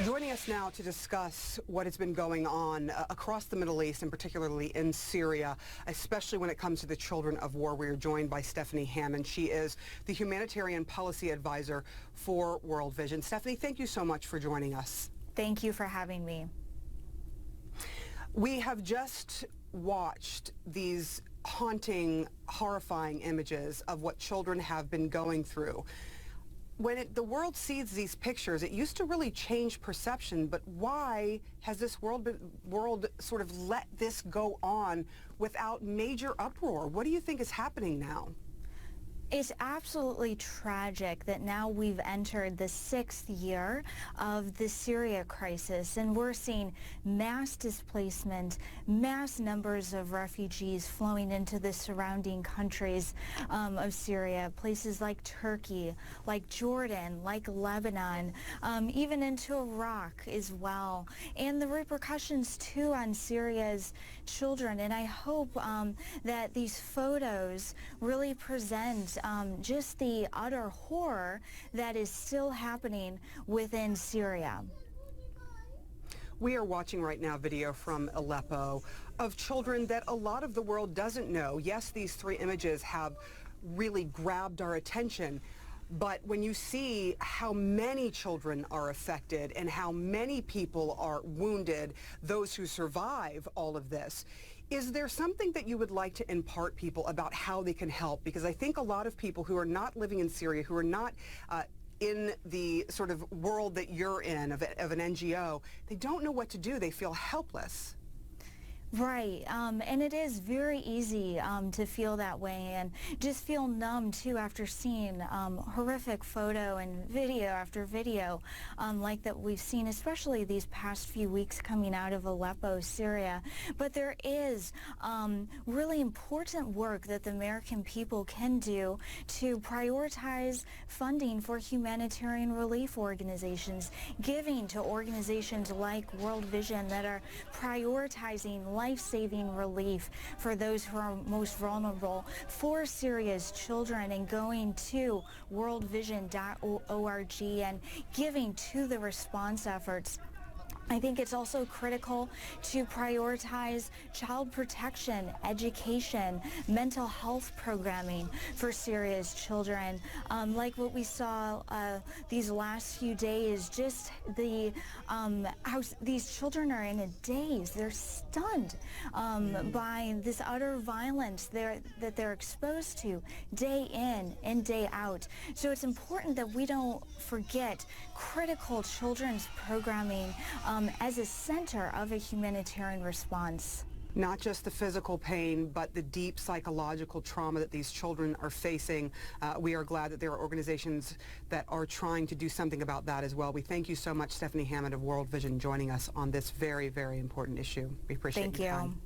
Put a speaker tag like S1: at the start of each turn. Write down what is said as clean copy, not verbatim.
S1: Joining us now to discuss what has been going on across the Middle East and particularly in Syria, especially when it comes to the children of war, we are joined by Stephanie Hammond. She is the Humanitarian Policy Advisor for World Vision. Stephanie, thank you so much for joining us.
S2: Thank you for having me.
S1: We have just watched these haunting, horrifying images of what children have been going through. When the world sees these pictures, it used to really change perception, but why has this world sort of let this go on without major uproar? What do you think is happening now?
S2: It's absolutely tragic that now we've entered the 6th year of the Syria crisis, and we're seeing mass displacement, mass numbers of refugees flowing into the surrounding countries of Syria, places like Turkey, like Jordan, like Lebanon, even into Iraq as well, and the repercussions too on Syria's children. And I hope that these photos really present just the utter horror that is still happening within Syria.
S1: We are watching right now video from Aleppo of children that a lot of the world doesn't know. Yes, these 3 images have really grabbed our attention, but when you see how many children are affected and how many people are wounded, those who survive all of this, is there something that you would like to impart people about how they can help? Because I think a lot of people who are not living in Syria, who are not in the sort of world that you're in, of an NGO, they don't know what to do. They feel helpless.
S2: Right, and it is very easy to feel that way and just feel numb too after seeing horrific photo and video after video like that we've seen, especially these past few weeks coming out of Aleppo, Syria. But there is really important work that the American people can do to prioritize funding for humanitarian relief organizations, giving to organizations like World Vision that are prioritizing life-saving relief for those who are most vulnerable for Syria's children, and going to worldvision.org and giving to the response efforts. I think it's also critical to prioritize child protection, education, mental health programming for Syria's children. Like what we saw these last few days, just the how these children are in a daze. They're stunned by this utter violence that they're exposed to day in and day out. So it's important that we don't forget critical children's programming as a center of a humanitarian response.
S1: Not just the physical pain, but the deep psychological trauma that these children are facing. We are glad that there are organizations that are trying to do something about that as well. We thank you so much, Stephanie Hammond of World Vision, joining us on this very, very important issue. We appreciate your time.
S2: Thank you.